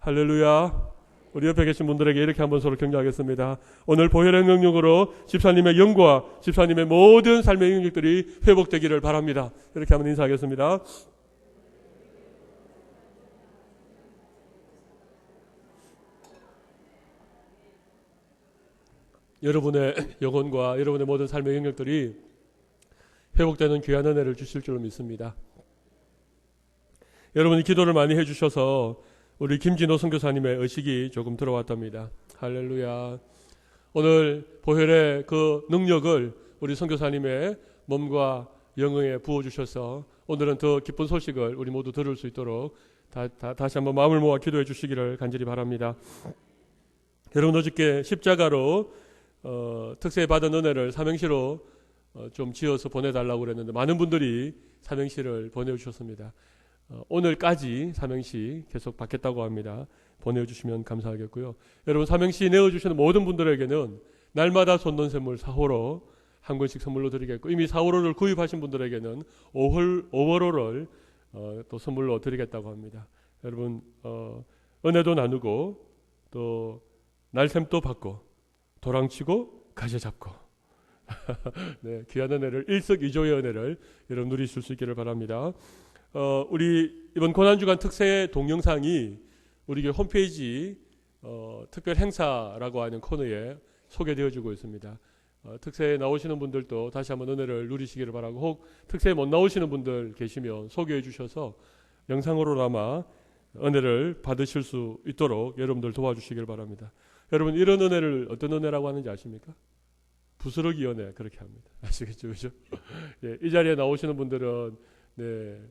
할렐루야. 우리 옆에 계신 분들에게 이렇게 한번 서로 격려하겠습니다. 오늘 보혈의 능력으로 집사님의 영과 집사님의 모든 삶의 영역들이 회복되기를 바랍니다. 이렇게 한번 인사하겠습니다. 여러분의 영혼과 여러분의 모든 삶의 영역들이 회복되는 귀한 은혜를 주실 줄 믿습니다. 여러분이 기도를 많이 해주셔서 우리 김진호 선교사님의 의식이 조금 들어왔답니다. 할렐루야. 오늘 보혈의 그 능력을 우리 선교사님의 몸과 영혼에 부어주셔서 오늘은 더 기쁜 소식을 우리 모두 들을 수 있도록 다시 한번 마음을 모아 기도해 주시기를 간절히 바랍니다. 여러분 어저께 십자가로 특세 받은 은혜를 삼행시로 좀 지어서 보내달라고 그랬는데 많은 분들이 삼행시를 보내주셨습니다. 오늘까지 삼행시 계속 받겠다고 합니다. 보내주시면 감사하겠고요. 여러분 삼행시 내어주시는 모든 분들에게는 날마다 솟는 샘물 4호로 한 권씩 선물로 드리겠고 이미 4호로를 구입하신 분들에게는 5호로를 또 선물로 드리겠다고 합니다. 여러분 은혜도 나누고 또 날샘도 받고 도랑치고 가재 잡고 네, 귀한 은혜를 일석이조의 은혜를 여러분 누리실 수 있기를 바랍니다. 우리 이번 고난주간 특세 동영상이 우리 홈페이지 특별 행사라고 하는 코너에 소개되어지고 있습니다. 특세에 나오시는 분들도 다시 한번 은혜를 누리시기를 바라고 혹 특세에 못 나오시는 분들 계시면 소개해 주셔서 영상으로나마 은혜를 받으실 수 있도록 여러분들 도와주시길 바랍니다. 여러분 이런 은혜를 어떤 은혜라고 하는지 아십니까? 부스러기 은혜 그렇게 합니다. 아시겠죠? 그죠? 예, 이 자리에 나오시는 분들은 네,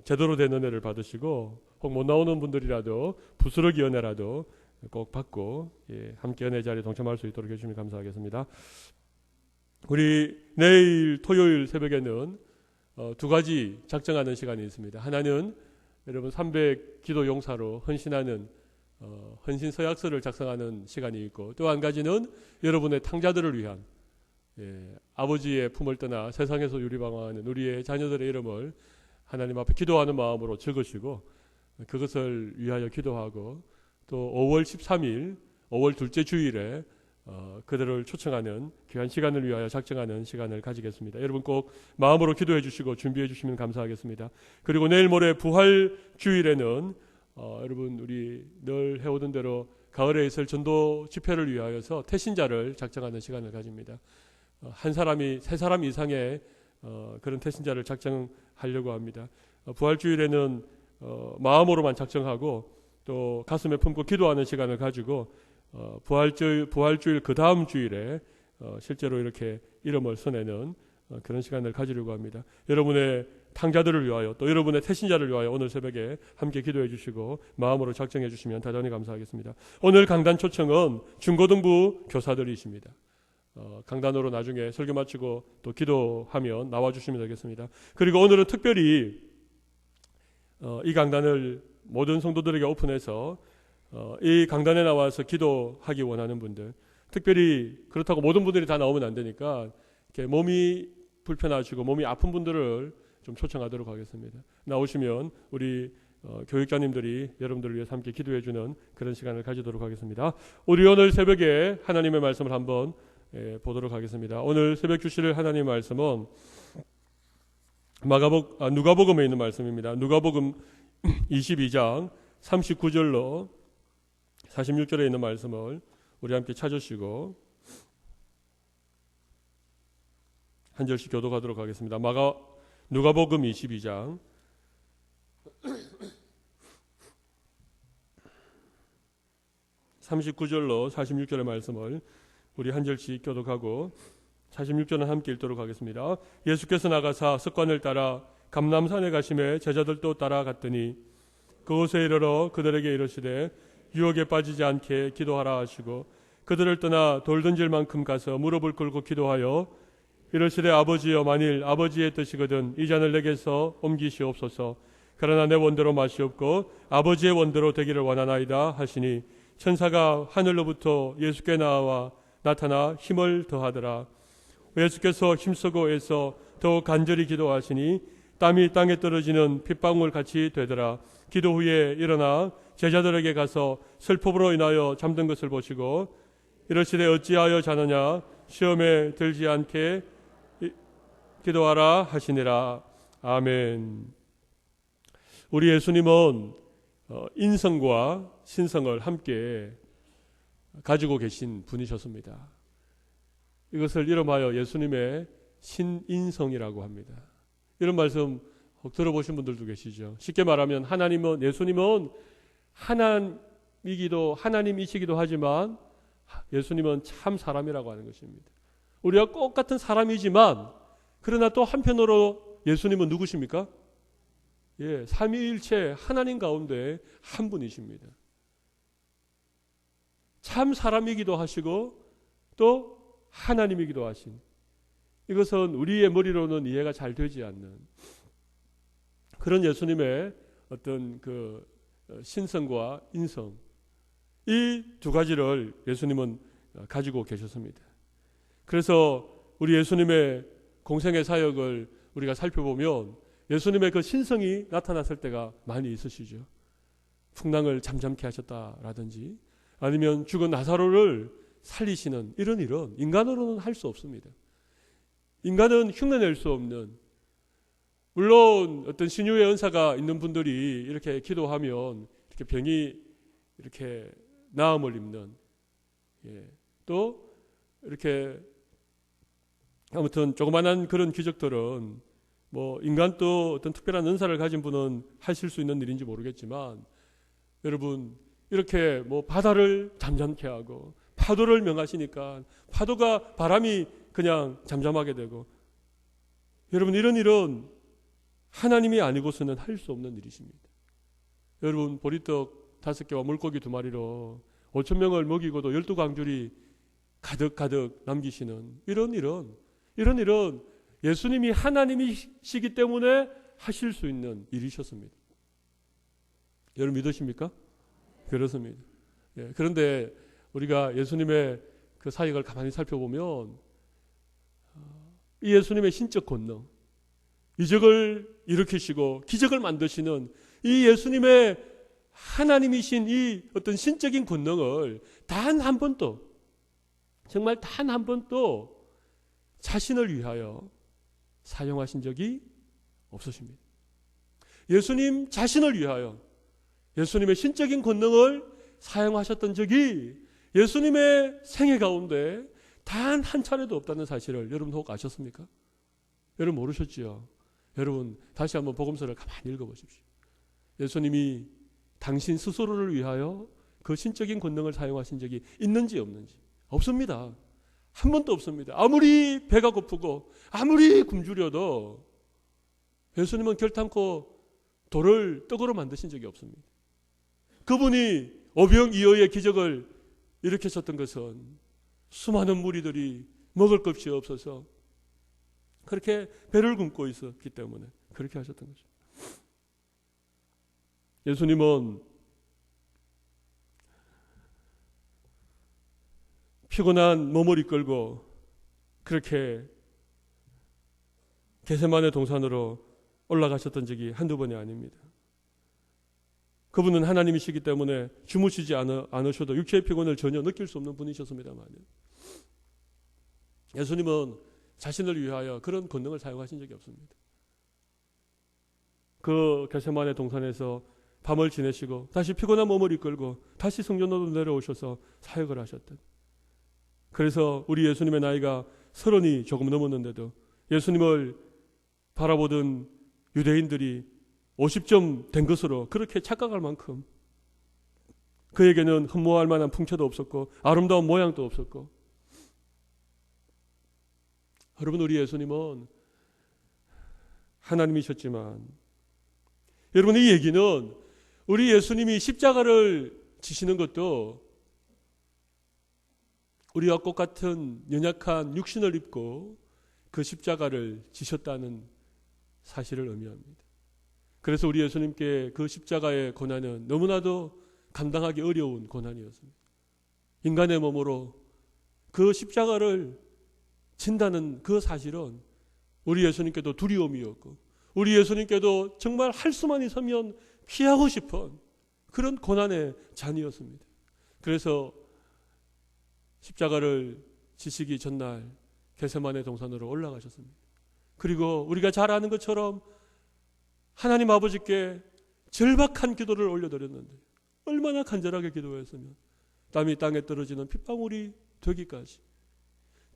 제대로 된 은혜를 받으시고 혹 못 나오는 분들이라도 부스러기 은혜라도 꼭 받고 예, 함께 은혜 자리에 동참할 수 있도록 해주시면 감사하겠습니다. 우리 내일 토요일 새벽에는 두 가지 작정하는 시간이 있습니다. 하나는 여러분 300 기도 용사로 헌신하는 헌신 서약서를 작성하는 시간이 있고 또 한 가지는 여러분의 탕자들을 위한 예, 아버지의 품을 떠나 세상에서 유리방황하는 우리의 자녀들의 이름을 하나님 앞에 기도하는 마음으로 적으시고 그것을 위하여 기도하고 또 5월 13일 5월 둘째 주일에 그들을 초청하는 귀한 시간을 위하여 작정하는 시간을 가지겠습니다. 여러분 꼭 마음으로 기도해 주시고 준비해 주시면 감사하겠습니다. 그리고 내일 모레 부활 주일에는 여러분 우리 늘 해오던 대로 가을에 있을 전도 집회를 위하여서 태신자를 작정하는 시간을 가집니다. 한 사람이 세 사람 이상의 그런 태신자를 작정하려고 합니다. 부활주일에는 마음으로만 작정하고 또 가슴에 품고 기도하는 시간을 가지고 부활주일 그 다음 주일에 실제로 이렇게 이름을 써내는 그런 시간을 가지려고 합니다. 여러분의 탕자들을 위하여 또 여러분의 태신자를 위하여 오늘 새벽에 함께 기도해 주시고 마음으로 작정해 주시면 대단히 감사하겠습니다. 오늘 강단 초청은 중고등부 교사들이십니다. 강단으로 나중에 설교 마치고 또 기도하면 나와주시면 되겠습니다. 그리고 오늘은 특별히 이 강단을 모든 성도들에게 오픈해서 이 강단에 나와서 기도하기 원하는 분들 특별히 그렇다고 모든 분들이 다 나오면 안 되니까 이렇게 몸이 불편하시고 몸이 아픈 분들을 좀 초청하도록 하겠습니다. 나오시면 우리 교육자님들이 여러분들을 위해서 함께 기도해주는 그런 시간을 가지도록 하겠습니다. 우리 오늘 새벽에 하나님의 말씀을 한번 보도록 하겠습니다. 오늘 새벽 주실 하나님의 말씀은 누가복음에 있는 말씀입니다. 누가복음 22장 39절로 46절에 있는 말씀을 우리 함께 찾으시고 한 절씩 교독하도록 하겠습니다. 누가복음 22장 39절로 46절의 말씀을 우리 한 절씩 교독하고 46절은 함께 읽도록 하겠습니다. 예수께서 나가사 습관을 따라 감람산에 가심에 제자들도 따라갔더니 그곳에 이르러 그들에게 이르시되 유혹에 빠지지 않게 기도하라 하시고 그들을 떠나 돌 던질 만큼 가서 무릎을 꿇고 기도하여 이르시되 아버지여 만일 아버지의 뜻이거든 이 잔을 내게서 옮기시옵소서. 그러나 내 원대로 마시옵고 아버지의 원대로 되기를 원하나이다 하시니 천사가 하늘로부터 예수께 나타나 힘을 더하더라. 예수께서 힘쓰고 애써 더욱 간절히 기도하시니 땀이 땅에 떨어지는 핏방울 같이 되더라. 기도 후에 일어나 제자들에게 가서 슬픔으로 인하여 잠든 것을 보시고 이러시되 어찌하여 자느냐 시험에 들지 않게 기도하라 하시니라. 아멘. 우리 예수님은 인성과 신성을 함께 가지고 계신 분이셨습니다. 이것을 이름하여 예수님의 신인성이라고 합니다. 이런 말씀 혹 들어보신 분들도 계시죠. 쉽게 말하면 예수님은 하나님이시기도 하지만 예수님은 참 사람이라고 하는 것입니다. 우리가 똑같은 사람이지만 그러나 또 한편으로 예수님은 누구십니까? 삼위일체 하나님 가운데 한 분이십니다. 참 사람이기도 하시고 또 하나님이기도 하신, 이것은 우리의 머리로는 이해가 잘 되지 않는 그런 예수님의 어떤 그 신성과 인성, 이 두 가지를 예수님은 가지고 계셨습니다. 그래서 우리 예수님의 공생의 사역을 우리가 살펴보면 예수님의 그 신성이 나타났을 때가 많이 있으시죠. 풍랑을 잠잠케 하셨다라든지 아니면 죽은 나사로를 살리시는 이런 일은 인간으로는 할 수 없습니다. 인간은 흉내낼 수 없는, 물론 어떤 신유의 은사가 있는 분들이 이렇게 기도하면 이렇게 병이 이렇게 나음을 입는, 또 이렇게 아무튼 조그만한 그런 기적들은 뭐 인간도 어떤 특별한 은사를 가진 분은 하실 수 있는 일인지 모르겠지만, 여러분 이렇게 뭐 바다를 잠잠케 하고 파도를 명하시니까 파도가 바람이 그냥 잠잠하게 되고, 여러분 이런 일은 하나님이 아니고서는 할 수 없는 일이십니다. 여러분 보리떡 5개와 물고기 2마리로 5,000명을 먹이고도 12광줄이 가득가득 남기시는 이런 일은 예수님이 하나님이시기 때문에 하실 수 있는 일이셨습니다. 여러분 믿으십니까? 그렇습니다. 그런데 우리가 예수님의 그 사역을 가만히 살펴보면 이 예수님의 신적 권능, 이적을 일으키시고 기적을 만드시는 이 예수님의 하나님이신 이 어떤 신적인 권능을 단 한 번도, 정말 단 한 번도 자신을 위하여 사용하신 적이 없으십니다. 예수님 자신을 위하여 예수님의 신적인 권능을 사용하셨던 적이 예수님의 생애 가운데 단 한 차례도 없다는 사실을 여러분 혹 아셨습니까? 여러분 모르셨지요? 여러분 다시 한번 복음서를 가만히 읽어보십시오. 예수님이 당신 스스로를 위하여 그 신적인 권능을 사용하신 적이 있는지 없는지 없습니다. 한 번도 없습니다. 아무리 배가 고프고 아무리 굶주려도 예수님은 결탄코 돌을 떡으로 만드신 적이 없습니다. 그분이 오병이어의 기적을 일으키셨던 것은 수많은 무리들이 먹을 것이 없어서 그렇게 배를 굶고 있었기 때문에 그렇게 하셨던 거죠. 예수님은 피곤한 몸을 이끌고 그렇게 겟세마네 동산으로 올라가셨던 적이 한두 번이 아닙니다. 그분은 하나님이시기 때문에 주무시지 않으셔도 육체의 피곤을 전혀 느낄 수 없는 분이셨습니다만, 예수님은 자신을 위하여 그런 권능을 사용하신 적이 없습니다. 그 겟세마네 동산에서 밤을 지내시고 다시 피곤한 몸을 이끌고 다시 성전으로 내려오셔서 사역을 하셨던, 그래서 우리 예수님의 나이가 30이 조금 넘었는데도 예수님을 바라보던 유대인들이 50점 된 것으로 그렇게 착각할 만큼 그에게는 흠모할 만한 풍채도 없었고 아름다운 모양도 없었고, 여러분 우리 예수님은 하나님이셨지만, 여러분 이 얘기는 우리 예수님이 십자가를 지시는 것도 우리와 똑같은 연약한 육신을 입고 그 십자가를 지셨다는 사실을 의미합니다. 그래서 우리 예수님께 그 십자가의 고난은 너무나도 감당하기 어려운 고난이었습니다. 인간의 몸으로 그 십자가를 진다는 그 사실은 우리 예수님께도 두려움이었고, 우리 예수님께도 정말 할 수만 있으면 피하고 싶은 그런 고난의 잔이었습니다. 그래서 십자가를 지시기 전날 겟세마네 동산으로 올라가셨습니다. 그리고 우리가 잘 아는 것처럼 하나님 아버지께 절박한 기도를 올려드렸는데 얼마나 간절하게 기도했으면 땀이 땅에 떨어지는 핏방울이 되기까지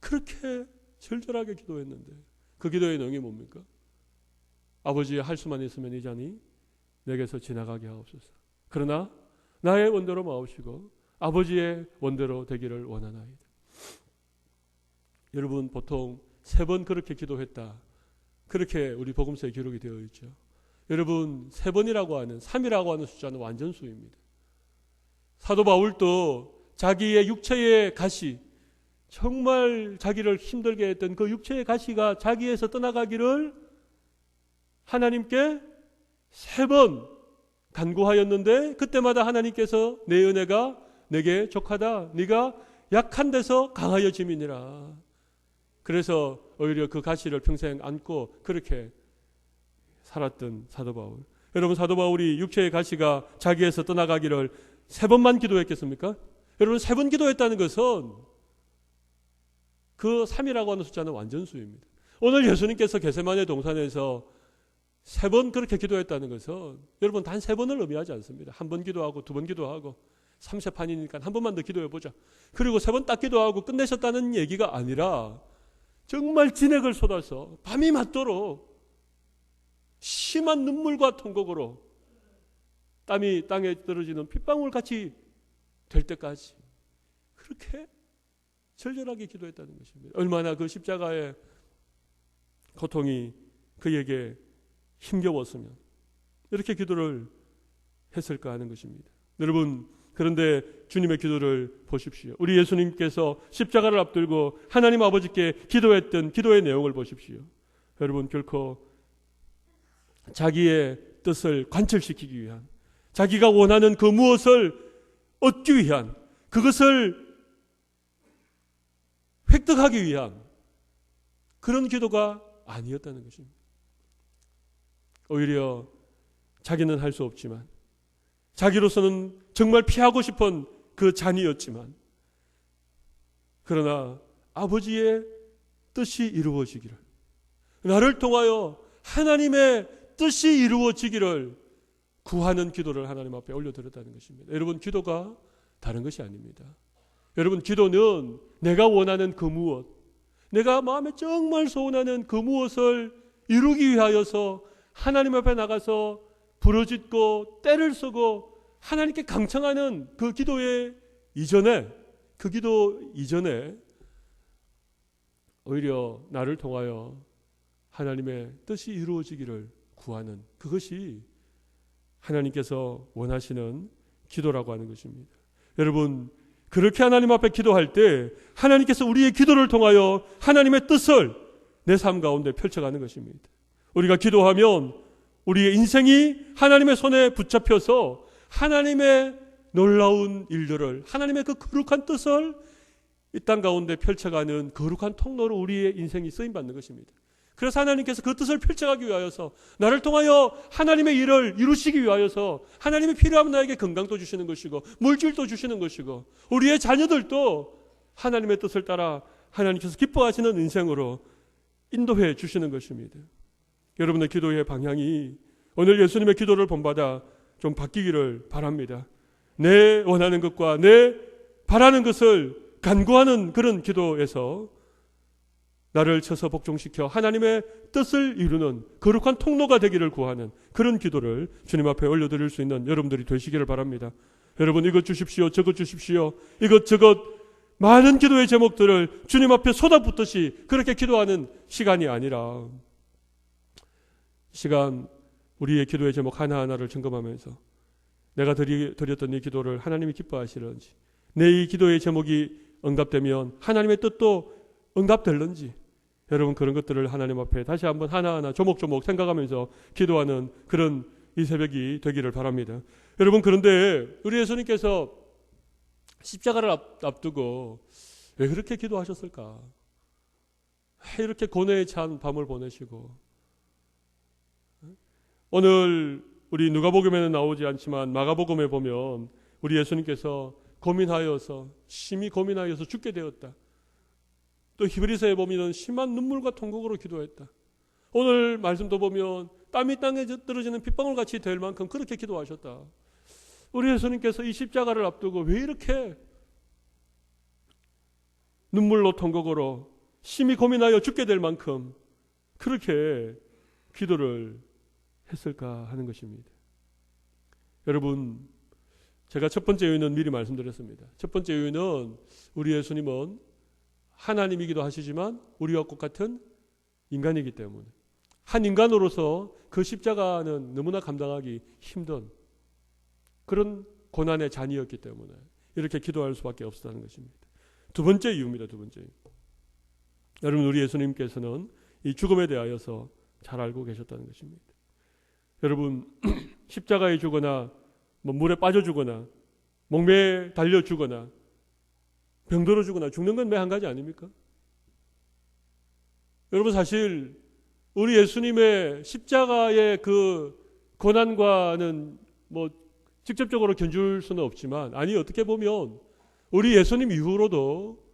그렇게 절절하게 기도했는데 그 기도의 내용이 뭡니까? 아버지, 할 수만 있으면 이 잔이 내게서 지나가게 하옵소서. 그러나 나의 원대로 마옵시고 아버지의 원대로 되기를 원하나이다. 여러분, 보통 3번 그렇게 기도했다, 그렇게 우리 복음서에 기록이 되어 있죠. 여러분, 3번이라고 하는 3이라고 하는 숫자는 완전수입니다. 사도 바울도 자기의 육체의 가시, 정말 자기를 힘들게 했던 그 육체의 가시가 자기에서 떠나가기를 하나님께 3번 간구하였는데 그때마다 하나님께서 내 은혜가 내게 족하다, 네가 약한 데서 강하여짐이니라. 그래서 오히려 그 가시를 평생 안고 그렇게 살았던 사도 바울. 여러분, 사도 바울이 육체의 가시가 자기에서 떠나가기를 3번만 기도했겠습니까? 여러분, 3번 기도했다는 것은 그 3이라고 하는 숫자는 완전수입니다. 오늘 예수님께서 겟세마네 동산에서 3번 그렇게 기도했다는 것은 여러분 단 3번을 의미하지 않습니다. 1번 기도하고 2번 기도하고 3세판이니까 한 번만 더 기도해보자, 그리고 3번 딱 기도하고 끝내셨다는 얘기가 아니라 정말 진액을 쏟아서 밤이 맞도록 심한 눈물과 통곡으로 땀이 땅에 떨어지는 핏방울같이 될 때까지 그렇게 절절하게 기도했다는 것입니다. 얼마나 그 십자가의 고통이 그에게 힘겨웠으면 이렇게 기도를 했을까 하는 것입니다. 여러분, 그런데 주님의 기도를 보십시오. 우리 예수님께서 십자가를 앞들고 하나님 아버지께 기도했던 기도의 내용을 보십시오. 여러분, 결코 자기의 뜻을 관철시키기 위한, 자기가 원하는 그 무엇을 얻기 위한, 그것을 획득하기 위한 그런 기도가 아니었다는 것입니다. 오히려 자기는 할 수 없지만, 자기로서는 정말 피하고 싶은 그 잔이었지만, 그러나 아버지의 뜻이 이루어지기를, 나를 통하여 하나님의 뜻이 이루어지기를 구하는 기도를 하나님 앞에 올려드렸다는 것입니다. 여러분, 기도가 다른 것이 아닙니다. 여러분, 기도는 내가 원하는 그 무엇, 내가 마음에 정말 소원하는 그 무엇을 이루기 위하여서 하나님 앞에 나가서 부르짖고 때를 쓰고 하나님께 강청하는 그 기도의 이전에, 그 기도 이전에 오히려 나를 통하여 하나님의 뜻이 이루어지기를 구하는, 그것이 하나님께서 원하시는 기도라고 하는 것입니다. 여러분, 그렇게 하나님 앞에 기도할 때 하나님께서 우리의 기도를 통하여 하나님의 뜻을 내 삶 가운데 펼쳐가는 것입니다. 우리가 기도하면 우리의 인생이 하나님의 손에 붙잡혀서 하나님의 놀라운 일들을, 하나님의 그 거룩한 뜻을 이 땅 가운데 펼쳐가는 거룩한 통로로 우리의 인생이 쓰임받는 것입니다. 그래서 하나님께서 그 뜻을 펼쳐가기 위하여서, 나를 통하여 하나님의 일을 이루시기 위하여서 하나님이 필요하면 나에게 건강도 주시는 것이고 물질도 주시는 것이고 우리의 자녀들도 하나님의 뜻을 따라 하나님께서 기뻐하시는 인생으로 인도해 주시는 것입니다. 여러분의 기도의 방향이 오늘 예수님의 기도를 본받아 좀 바뀌기를 바랍니다. 내 원하는 것과 내 바라는 것을 간구하는 그런 기도에서 나를 쳐서 복종시켜 하나님의 뜻을 이루는 거룩한 통로가 되기를 구하는 그런 기도를 주님 앞에 올려드릴 수 있는 여러분들이 되시기를 바랍니다. 여러분, 이것 주십시오, 저것 주십시오, 이것저것 많은 기도의 제목들을 주님 앞에 쏟아붓듯이 그렇게 기도하는 시간이 아니라, 시간 우리의 기도의 제목 하나하나를 점검하면서 내가 드렸던 이 기도를 하나님이 기뻐하시는지, 내 이 기도의 제목이 응답되면 하나님의 뜻도 응답될는지, 여러분 그런 것들을 하나님 앞에 다시 한번 하나하나 조목조목 생각하면서 기도하는 그런 이 새벽이 되기를 바랍니다. 여러분, 그런데 우리 예수님께서 십자가를 앞두고 왜 그렇게 기도하셨을까? 왜 이렇게 고뇌에 찬 밤을 보내시고 오늘 우리 누가복음에는 나오지 않지만 마가복음에 보면 우리 예수님께서 고민하여서 심히 고민하여서 죽게 되었다. 또 히브리서에 보면 심한 눈물과 통곡으로 기도했다. 오늘 말씀도 보면 땀이 땅에 떨어지는 핏방울 같이 될 만큼 그렇게 기도하셨다. 우리 예수님께서 이 십자가를 앞두고 왜 이렇게 눈물로 통곡으로 심히 고민하여 죽게 될 만큼 그렇게 기도를 했을까 하는 것입니다. 여러분, 제가 첫 번째 요인은 미리 말씀드렸습니다. 첫 번째 요인은 우리 예수님은 하나님이기도 하시지만 우리와 똑같은 인간이기 때문에 한 인간으로서 그 십자가는 너무나 감당하기 힘든 그런 고난의 잔이었기 때문에 이렇게 기도할 수밖에 없었다는 것입니다. 두 번째 이유입니다. 두 번째 이유. 여러분, 우리 예수님께서는 이 죽음에 대하여서 잘 알고 계셨다는 것입니다. 여러분, 십자가에 죽거나 물에 빠져 죽거나 목매에 달려 죽거나 병들어 죽거나 죽는 건 매 한 가지 아닙니까? 여러분, 사실 우리 예수님의 십자가의 그 고난과는 직접적으로 견줄 수는 없지만, 아니, 어떻게 보면 우리 예수님 이후로도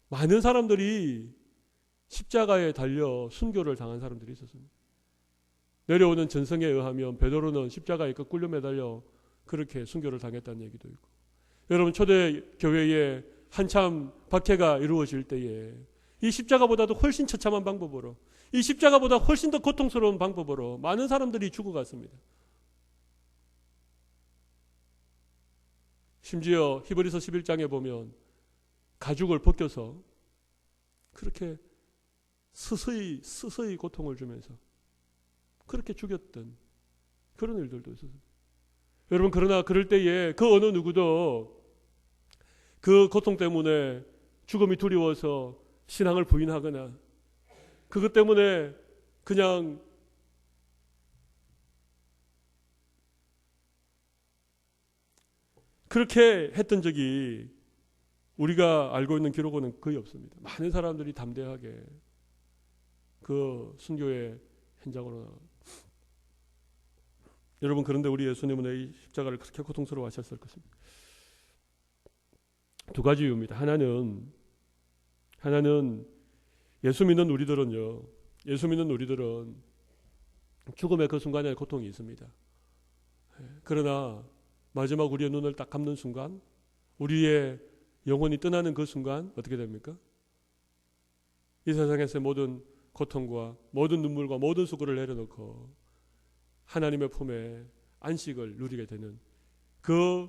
많은 사람들이 십자가에 달려 순교를 당한 사람들이 있었습니다. 내려오는 전성에 의하면 베드로는 십자가에 꿀려 매달려 그렇게 순교를 당했다는 얘기도 있고, 여러분, 초대 교회에 한참 박해가 이루어질 때에 이 십자가보다도 훨씬 처참한 방법으로, 이 십자가보다 훨씬 더 고통스러운 방법으로 많은 사람들이 죽어갔습니다. 심지어 히브리서 11장에 보면 가죽을 벗겨서 그렇게 서서히 고통을 주면서 그렇게 죽였던 그런 일들도 있었습니다. 여러분, 그러나 그럴 때에 그 어느 누구도 그 고통 때문에 죽음이 두려워서 신앙을 부인하거나 그것 때문에 그냥 그렇게 했던 적이 우리가 알고 있는 기록은 거의 없습니다. 많은 사람들이 담대하게 그 순교의 현장으로 나가. 여러분, 그런데 우리 예수님은 이 십자가를 그렇게 고통스러워 하셨을 것입니다. 두 가지 이유입니다. 하나는 예수 믿는 우리들은 죽음의 그 순간에 고통이 있습니다. 그러나 마지막 우리의 눈을 딱 감는 순간, 우리의 영혼이 떠나는 그 순간 어떻게 됩니까? 이 세상에서의 모든 고통과 모든 눈물과 모든 수고를 내려놓고 하나님의 품에 안식을 누리게 되는 그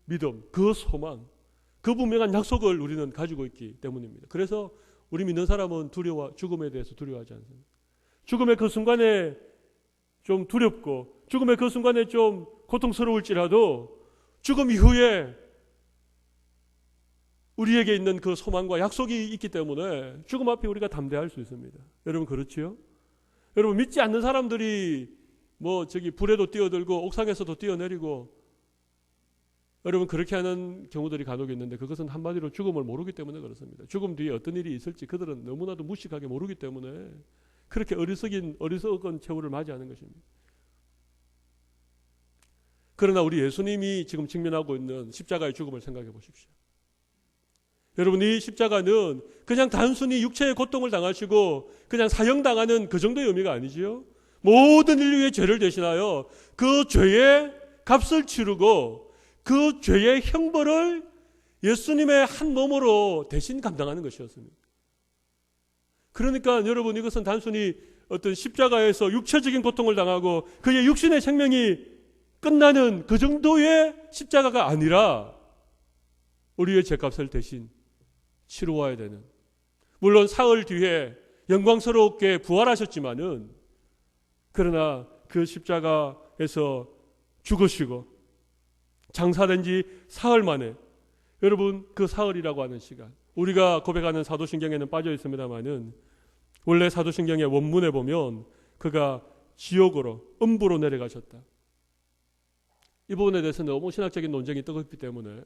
믿음, 그 소망, 그 분명한 약속을 우리는 가지고 있기 때문입니다. 그래서 우리 믿는 사람은 죽음에 대해서 두려워하지 않습니다. 죽음의 그 순간에 좀 두렵고 죽음의 그 순간에 좀 고통스러울지라도 죽음 이후에 우리에게 있는 그 소망과 약속이 있기 때문에 죽음 앞에 우리가 담대할 수 있습니다. 여러분, 그렇지요? 여러분, 믿지 않는 사람들이 불에도 뛰어들고 옥상에서도 뛰어내리고 여러분, 그렇게 하는 경우들이 간혹 있는데 그것은 한마디로 죽음을 모르기 때문에 그렇습니다. 죽음 뒤에 어떤 일이 있을지 그들은 너무나도 무식하게 모르기 때문에 그렇게 어리석은 최후를 맞이하는 것입니다. 그러나 우리 예수님이 지금 직면하고 있는 십자가의 죽음을 생각해 보십시오. 여러분, 이 십자가는 그냥 단순히 육체의 고통을 당하시고 그냥 사형당하는 그 정도의 의미가 아니지요. 모든 인류의 죄를 대신하여 그 죄의 값을 치르고 그 죄의 형벌을 예수님의 한 몸으로 대신 감당하는 것이었습니다. 그러니까 여러분, 이것은 단순히 어떤 십자가에서 육체적인 고통을 당하고 그의 육신의 생명이 끝나는 그 정도의 십자가가 아니라 우리의 죄값을 대신 치루어야 되는, 물론 사흘 뒤에 영광스럽게 부활하셨지만은 그러나 그 십자가에서 죽으시고 장사된 지 사흘 만에, 여러분, 그 사흘이라고 하는 시간, 우리가 고백하는 사도신경에는 빠져 있습니다만은 원래 사도신경의 원문에 보면 그가 지옥으로, 음부로 내려가셨다. 이 부분에 대해서는 너무 신학적인 논쟁이 뜨겁기 때문에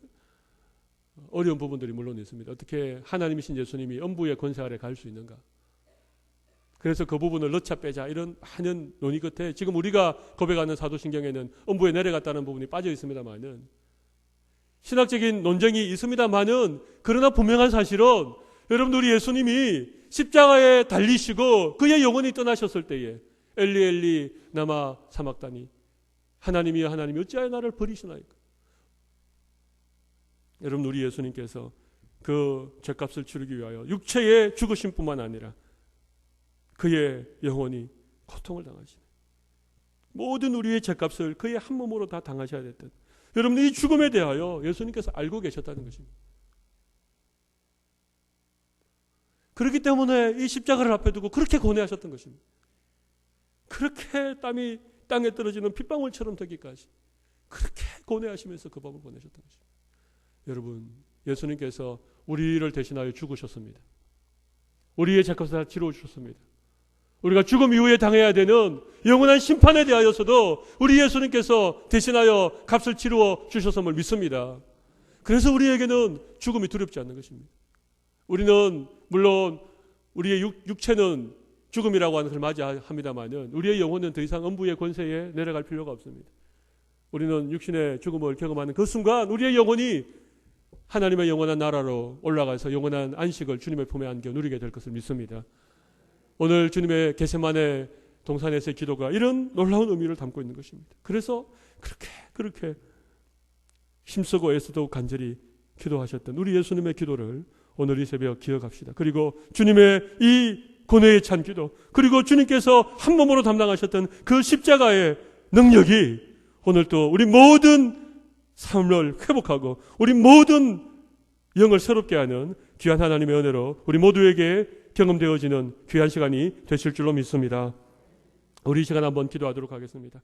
어려운 부분들이 물론 있습니다. 어떻게 하나님이신 예수님이 음부의 권세 아래 갈 수 있는가? 그래서 그 부분을 넣자 빼자 이런 많은 논의 끝에 지금 우리가 고백하는 사도신경에는 음부에 내려갔다는 부분이 빠져 있습니다만은, 신학적인 논쟁이 있습니다만은, 그러나 분명한 사실은 여러분, 우리 예수님이 십자가에 달리시고 그의 영혼이 떠나셨을 때에 엘리 엘리 나마 사막다니, 하나님이여 하나님이 어찌하여 나를 버리시나이까. 여러분, 우리 예수님께서 그 죄값을 치르기 위하여 육체의 죽으심뿐만 아니라 그의 영혼이 고통을 당하시네. 모든 우리의 죄값을 그의 한 몸으로 다 당하셔야 됐던, 여러분, 이 죽음에 대하여 예수님께서 알고 계셨다는 것입니다. 그렇기 때문에 이 십자가를 앞에 두고 그렇게 고뇌하셨던 것입니다. 그렇게 땀이 땅에 떨어지는 핏방울처럼 되기까지 그렇게 고뇌하시면서 그 법을 보내셨던 것입니다. 여러분, 예수님께서 우리를 대신하여 죽으셨습니다. 우리의 죄값을 다 치러 주셨습니다. 우리가 죽음 이후에 당해야 되는 영원한 심판에 대하여서도 우리 예수님께서 대신하여 값을 치루어 주셨음을 믿습니다. 그래서 우리에게는 죽음이 두렵지 않는 것입니다. 우리는 물론 우리의 육체는 죽음이라고 하는 것을 맞이합니다만은 우리의 영혼은 더 이상 음부의 권세에 내려갈 필요가 없습니다. 우리는 육신의 죽음을 경험하는 그 순간 우리의 영혼이 하나님의 영원한 나라로 올라가서 영원한 안식을 주님의 품에 안겨 누리게 될 것을 믿습니다. 오늘 주님의 겟세마네 동산에서의 기도가 이런 놀라운 의미를 담고 있는 것입니다. 그래서 그렇게 힘쓰고 애쓰고 간절히 기도하셨던 우리 예수님의 기도를 오늘 이 새벽 기억합시다. 그리고 주님의 이 고뇌에 찬 기도, 그리고 주님께서 한 몸으로 담당하셨던 그 십자가의 능력이 오늘 또 우리 모든 삶을 회복하고 우리 모든 영을 새롭게 하는 귀한 하나님의 은혜로 우리 모두에게 경험되어지는 귀한 시간이 되실 줄로 믿습니다. 우리 이 시간 한번 기도하도록 하겠습니다.